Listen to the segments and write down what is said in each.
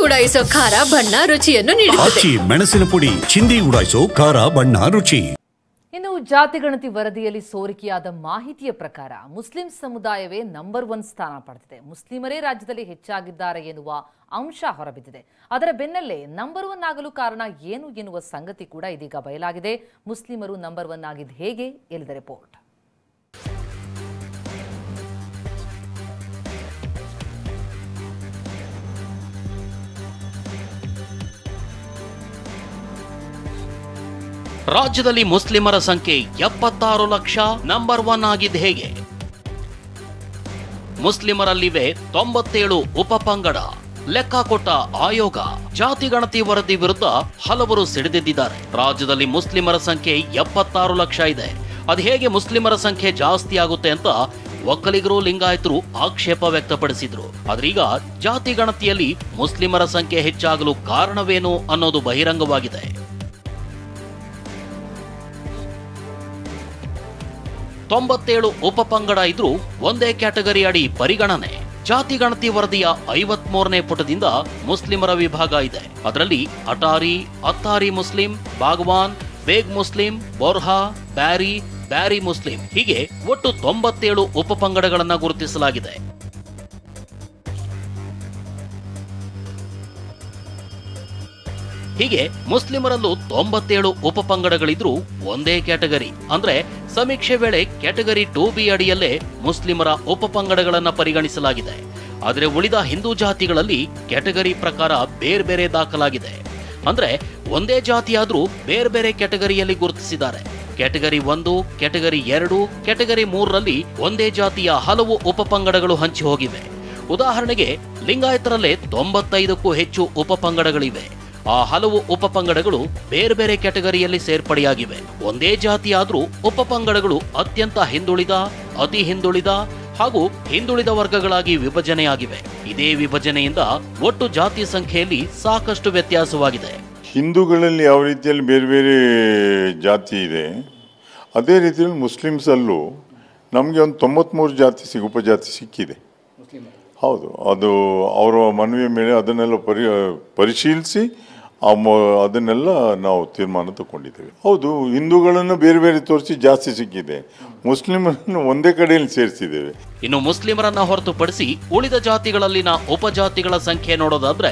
ಉಡಾಯಿಸೋ ಖಾರ ಬಣ್ಣ ರುಚಿಯನ್ನು ನೀಡುತ್ತದೆ. ಮೆಣಸಿನ ಪುಡಿ ಚಿಂದಿ ಉಡಾಯಿಸೋ ಖಾರ ಬಣ್ಣ ರುಚಿ. ಇನ್ನು ಜಾತಿಗಣತಿ ವರದಿಯಲ್ಲಿ ಸೋರಿಕೆಯಾದ ಮಾಹಿತಿಯ ಪ್ರಕಾರ ಮುಸ್ಲಿಂ ಸಮುದಾಯವೇ ನಂಬರ್ 1 ಸ್ಥಾನ ಪಡೆದಿದೆ. ಮುಸ್ಲಿಮರೇ ರಾಜ್ಯದಲ್ಲಿ ಹೆಚ್ಚಾಗಿದ್ದಾರೆ ಎನ್ನುವ ಅಂಶ ಹೊರಬಿದ್ದಿದೆ. ಅದರ ಬೆನ್ನಲ್ಲೇ ನಂಬರ್ 1 ಆಗಲು ಕಾರಣ ಏನು ಎನ್ನುವ ಸಂಗತಿ ಕೂಡ ಇದೀಗ ಬಯಲಾಗಿದೆ. ಮುಸ್ಲಿಮರು ನಂಬರ್ 1 ಆಗಿದ್ದು ಹೇಗೆ? ಎಲ್ಲಿದೆ ರಿಪೋರ್ಟ್. ರಾಜ್ಯದಲ್ಲಿ ಮುಸ್ಲಿಮರ ಸಂಖ್ಯೆ 76 ಲಕ್ಷ, ನಂಬರ್ 1 ಆಗಿದ್ದು ಹೇಗೆ? ಮುಸ್ಲಿಮರಲ್ಲಿವೆ 97 ಉಪಪಂಗಡ. ಲೆಕ್ಕ ಕೊಟ್ಟ ಆಯೋಗ ಜಾತಿ ಗಣತಿ ವರದಿ ವಿರುದ್ಧ ಹಲವರು ಸಿಡಿದೆದ್ದಿದ್ದಾರೆ. ರಾಜ್ಯದಲ್ಲಿ ಮುಸ್ಲಿಮರ ಸಂಖ್ಯೆ 76 ಲಕ್ಷ ಇದೆ. ಅದು ಹೇಗೆ ಮುಸ್ಲಿಮರ ಸಂಖ್ಯೆ ಜಾಸ್ತಿ ಆಗುತ್ತೆ ಅಂತ ಒಕ್ಕಲಿಗರು, ಲಿಂಗಾಯತರು ಆಕ್ಷೇಪ ವ್ಯಕ್ತಪಡಿಸಿದ್ರು. ಆದ್ರೀಗ ಜಾತಿ ಗಣತಿಯಲ್ಲಿ ಮುಸ್ಲಿಮರ ಸಂಖ್ಯೆ ಹೆಚ್ಚಾಗಲು ಕಾರಣವೇನು ಅನ್ನೋದು ಬಹಿರಂಗವಾಗಿದೆ. 97 ಉಪಪಂಗಡ ಇದ್ರೂ ಒಂದೇ ಕ್ಯಾಟಗರಿ ಅಡಿ ಪರಿಗಣನೆ. ಜಾತಿ ಗಣತಿ ವರದಿಯ 53ನೇ ಪುಟದಿಂದ ಮುಸ್ಲಿಮರ ವಿಭಾಗ ಇದೆ. ಅದರಲ್ಲಿ ಅಟಾರಿ, ಅತ್ತಾರಿ ಮುಸ್ಲಿಂ, ಬಾಗವಾನ್, ಬೇಗ್ ಮುಸ್ಲಿಂ, ಬೋರ್ಹಾ, ಬ್ಯಾರಿ ಮುಸ್ಲಿಂ ಹೀಗೆ ಒಟ್ಟು 97 ಉಪಪಂಗಡಗಳನ್ನು ಗುರುತಿಸಲಾಗಿದೆ. ಹೀಗೆ ಮುಸ್ಲಿಮರಲ್ಲೂ 97 ಉಪಪಂಗಡಗಳಿದ್ರೂ ಒಂದೇ ಕ್ಯಾಟಗರಿ ಅಂದ್ರೆ ಸಮೀಕ್ಷೆ ವೇಳೆ ಕ್ಯಾಟಗರಿ 2B ಅಡಿಯಲ್ಲೇ ಮುಸ್ಲಿಮರ ಉಪಪಂಗಡಗಳನ್ನು ಪರಿಗಣಿಸಲಾಗಿದೆ. ಆದರೆ ಉಳಿದ ಹಿಂದೂ ಜಾತಿಗಳಲ್ಲಿ ಕ್ಯಾಟಗರಿ ಪ್ರಕಾರ ಬೇರೆ ಬೇರೆ ದಾಖಲಾಗಿದೆ. ಅಂದ್ರೆ ಒಂದೇ ಜಾತಿಯಾದ್ರೂ ಬೇರೆ ಬೇರೆ ಕ್ಯಾಟಗರಿಯಲ್ಲಿ ಗುರುತಿಸಿದ್ದಾರೆ. ಕ್ಯಾಟಗರಿ 1, ಕ್ಯಾಟಗರಿ 2, ಕ್ಯಾಟಗರಿ 3ರಲ್ಲಿ ಒಂದೇ ಜಾತಿಯ ಹಲವು ಉಪಪಂಗಡಗಳು ಹಂಚಿ ಹೋಗಿವೆ. ಉದಾಹರಣೆಗೆ ಲಿಂಗಾಯತರಲ್ಲೇ 95ಕ್ಕೂ ಹೆಚ್ಚು ಉಪಪಂಗಡಗಳಿವೆ. ಆ ಹಲವು ಉಪಪಂಗಡಗಳು ಬೇರೆ ಬೇರೆ ಕ್ಯಾಟಗರಿಯಲ್ಲಿ ಸೇರ್ಪಡೆಯಾಗಿವೆ. ಒಂದೇ ಜಾತಿಯಾದ್ರೂ ಉಪಪಂಗಡಗಳು ಅತ್ಯಂತ ಹಿಂದುಳಿದ, ಅತಿ ಹಿಂದುಳಿದ ಹಾಗೂ ಹಿಂದುಳಿದ ವರ್ಗಗಳಾಗಿ ವಿಭಜನೆಯಾಗಿವೆ. ಇದೇ ವಿಭಜನೆಯಿಂದ ಒಟ್ಟು ಜಾತಿ ಸಂಖ್ಯೆಯಲ್ಲಿ ಸಾಕಷ್ಟು ವ್ಯತ್ಯಾಸವಾಗಿದೆ. ಹಿಂದೂಗಳಲ್ಲಿ ಯಾವ ರೀತಿಯಲ್ಲಿ ಬೇರೆ ಬೇರೆ ಜಾತಿ ಇದೆ, ಅದೇ ರೀತಿಯಲ್ಲಿ ಮುಸ್ಲಿಮ್ಸ್ ಅಲ್ಲೂ ನಮಗೆ ಒಂದು 93 ಜಾತಿ ಉಪಜಾತಿ ಸಿಕ್ಕಿದೆ. ಹೌದು, ಅದು ಅವರ ಮನವಿಯ ಮೇಲೆ ಅದನ್ನೆಲ್ಲ ಪರಿಶೀಲಿಸಿ ಅದನ್ನೆಲ್ಲ ನಾವು ತೀರ್ಮಾನ ತಗೊಂಡಿದ್ದೇವೆ. ಹೌದು, ಹಿಂದೂಗಳನ್ನು ಬೇರೆ ಬೇರೆ ತೋರಿಸಿ ಜಾಸ್ತಿ ಸಿಕ್ಕಿದೆ, ಮುಸ್ಲಿಮರನ್ನು ಒಂದೇ ಕಡೆಯಲ್ಲಿ ಸೇರಿಸಿದ್ದೇವೆ. ಇನ್ನು ಮುಸ್ಲಿಮರನ್ನ ಹೊರತುಪಡಿಸಿ ಉಳಿದ ಜಾತಿಗಳಲ್ಲಿನ ಉಪಜಾತಿಗಳ ಸಂಖ್ಯೆ ನೋಡೋದಾದ್ರೆ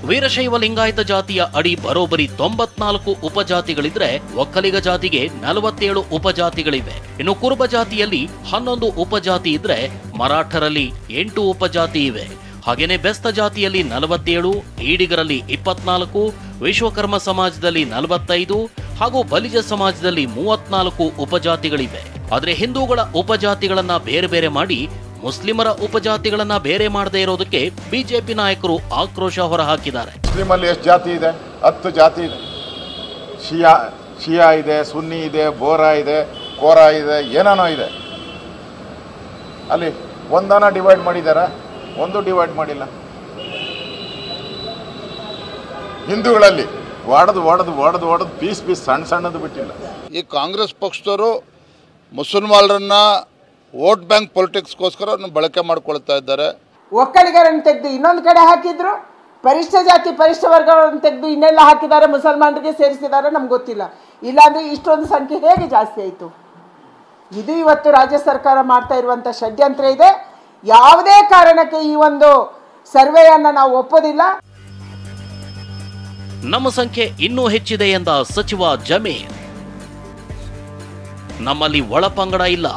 ವೀರಶೈವ ಲಿಂಗಾಯತ ಜಾತಿಯ ಅಡಿ ಬರೋಬ್ಬರಿ 94 ಉಪಜಾತಿಗಳಿದ್ರೆ ಒಕ್ಕಲಿಗ ಜಾತಿಗೆ 47 ಉಪಜಾತಿಗಳಿವೆ. ಇನ್ನು ಕುರುಬ ಜಾತಿಯಲ್ಲಿ 11 ಉಪಜಾತಿ ಇದ್ರೆ ಮರಾಠರಲ್ಲಿ 8 ಉಪಜಾತಿ ಇವೆ. ಹಾಗೇನೆ ಬೆಸ್ತ ಜಾತಿಯಲ್ಲಿ 47, ಈಡಿಗರಲ್ಲಿ 24, ವಿಶ್ವಕರ್ಮ ಸಮಾಜದಲ್ಲಿ 45 ಹಾಗೂ ಬಲಿಜ ಸಮಾಜದಲ್ಲಿ 34 ಉಪಜಾತಿಗಳಿವೆ. ಆದರೆ ಹಿಂದೂಗಳ ಉಪಜಾತಿಗಳನ್ನ ಬೇರೆ ಬೇರೆ ಮಾಡಿ ಮುಸ್ಲಿಮರ ಉಪಜಾತಿಗಳನ್ನ ಬೇರೆ ಮಾಡದೇ ಇರೋದಕ್ಕೆ ಬಿಜೆಪಿ ನಾಯಕರು ಆಕ್ರೋಶ ಹೊರಹಾಕಿದ್ದಾರೆ. ಮುಸ್ಲಿಮಲ್ಲಿ ಎಷ್ಟು ಜಾತಿ ಇದೆ? 10 ಜಾತಿ ಇದೆ. ಶಿಯಾ ಇದೆ, ಸುನ್ನಿ ಇದೆ, ಬೋರಾ ಇದೆ, ಕೋರಾ ಇದೆ, ಏನೇನೋ ಇದೆ. ಅಲ್ಲಿ ಒಂದನ ಡಿವೈಡ್ ಮಾಡಿದಾರ? ಒಂದು ಡಿವೈಡ್ ಮಾಡಿಲ್ಲ. ಹಿಂದೂಗಳಲ್ಲಿ ಒಡೆದು ಪೀಸ್ ಸಣ್ಣದು ಬಿಟ್ಟಿಲ್ಲ. ಈ ಕಾಂಗ್ರೆಸ್ ಪಕ್ಷದವರು ಮುಸಲ್ಮಾನರನ್ನ ವೋಟ್ ಬ್ಯಾಂಕ್ ಪೊಲಿಟಿಕ್ಸ್ಗೋಸ್ಕರ ಬಳಕೆ ಮಾಡ್ಕೊಳ್ತಾ ಇದ್ದಾರೆ. ಒಕ್ಕಲಿಗರನ್ನು ತೆಗೆದು ಇನ್ನೊಂದು ಕಡೆ ಹಾಕಿದ್ರು, ಪರಿಷ್ಠ ಜಾತಿ ಪರಿಷ್ಠ ವರ್ಗಗಳನ್ನು ತೆಗೆದು ಇನ್ನೆಲ್ಲ ಹಾಕಿದ್ದಾರೆ, ಮುಸಲ್ಮಾನರಿಗೆ ಸೇರಿಸಿದ್ದಾರೆ, ನಮ್ಗೆ ಗೊತ್ತಿಲ್ಲ. ಇಲ್ಲಾಂದ್ರೆ ಇಷ್ಟೊಂದು ಸಂಖ್ಯೆ ಹೇಗೆ ಜಾಸ್ತಿ ಆಯಿತು? ಇದು ಇವತ್ತು ರಾಜ್ಯ ಸರ್ಕಾರ ಮಾಡ್ತಾ ಇರುವಂಥ ಷಡ್ಯಂತ್ರ ಇದೆ. ಯಾವುದೇ ಕಾರಣಕ್ಕೆ ಈ ಒಂದು ಸರ್ವೆಯನ್ನು ನಾವು ಒಪ್ಪೋದಿಲ್ಲ. ನಮ್ಮ ಸಂಖ್ಯೆ ಇನ್ನೂ ಹೆಚ್ಚಿದೆ ಎಂದ ಸಚಿವ ಜಮೀರ್. ನಮ್ಮಲ್ಲಿ ಒಳಪಂಗಡ ಇಲ್ಲ,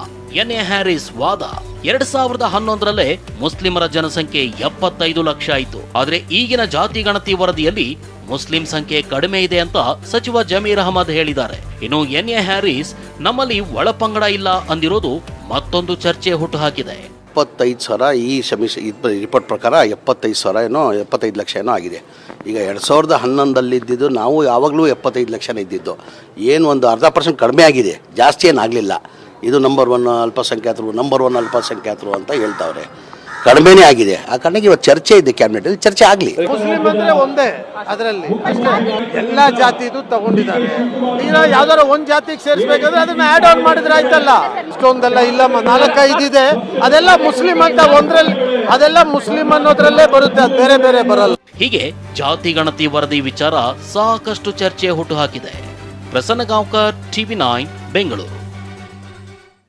ಎನ್ಎ ಹ್ಯಾರಿಸ್ ವಾದ. 2011ರಲ್ಲೇ ಮುಸ್ಲಿಮರ ಜನಸಂಖ್ಯೆ 75 ಲಕ್ಷ ಆಯಿತು. ಆದರೆ ಈಗಿನ ಜಾತಿ ಗಣತಿ ವರದಿಯಲ್ಲಿ ಮುಸ್ಲಿಂ ಸಂಖ್ಯೆ ಕಡಿಮೆ ಇದೆ ಅಂತ ಸಚಿವ ಜಮೀರ್ ಅಹಮದ್ ಹೇಳಿದ್ದಾರೆ. ಇನ್ನು ಎನ್ಎ ಹ್ಯಾರಿಸ್ ನಮ್ಮಲ್ಲಿ ಒಳಪಂಗಡ ಇಲ್ಲ ಅಂದಿರೋದು ಮತ್ತೊಂದು ಚರ್ಚೆ ಹುಟ್ಟುಹಾಕಿದೆ. 75,000 ಈ ರಿಪೋರ್ಟ್ ಪ್ರಕಾರ 75 ಲಕ್ಷ ಏನೋ ಆಗಿದೆ. ಈಗ 2011 ಇದ್ದಿದ್ದು ನಾವು ಯಾವಾಗಲೂ 75 ಲಕ್ಷನೇ ಇದ್ದಿದ್ದು. ಏನು ಒಂದು 0.5% ಕಡಿಮೆ ಆಗಿದೆ, ಜಾಸ್ತಿ ಏನಾಗಲಿಲ್ಲ. ಇದು ನಂಬರ್ 1 ಅಲ್ಪಸಂಖ್ಯಾತರು ಅಂತ ಹೇಳ್ತಾವ್ರೆ. ಕಡಿಮೆನೇ ಆಗಿದೆ. ಆ ಕಾರಣಕ್ಕೆ ಇವತ್ತು ಚರ್ಚೆ ಇದೆ, ಕ್ಯಾಬಿನೆಟ್ ಚರ್ಚೆ ಆಗಲಿ. ಮುಸ್ಲಿಂ ಅಂದ್ರೆ ಒಂದೇ, ಅದರಲ್ಲಿ ಎಲ್ಲ ಜಾತಿದು ತಗೊಂಡಿದ್ದಾರೆ. ಈಗ ಯಾವ್ದಾರ ಒಂದ್ ಜಾತಿಗೆ ಸೇರಿಸಬೇಕಾದ್ರೆ ಅದನ್ನ ಆಡ್ ಆನ್ ಮಾಡಿದ್ರೆ ಆಯ್ತಲ್ಲ. ಇಷ್ಟೊಂದೆಲ್ಲ ಇಲ್ಲ, 4-5 ಇದೆ, ಅದೆಲ್ಲ ಮುಸ್ಲಿಂ ಅಂತ ಒಂದ್ರಲ್ಲಿ, ಅದೆಲ್ಲ ಮುಸ್ಲಿಂ ಅನ್ನೋದ್ರಲ್ಲೇ ಬರುತ್ತೆ, ಅದು ಬೇರೆ ಬೇರೆ ಬರಲ್ಲ. ಹೀಗೆ ಜಾತಿ ಗಣತಿ ವರದಿ ವಿಚಾರ ಸಾಕಷ್ಟು ಚರ್ಚೆ ಹುಟ್ಟುಹಾಕಿದೆ. ಪ್ರಸನ್ನ ಗಾಂವ್ಕರ್, TV9 ಬೆಂಗಳೂರು.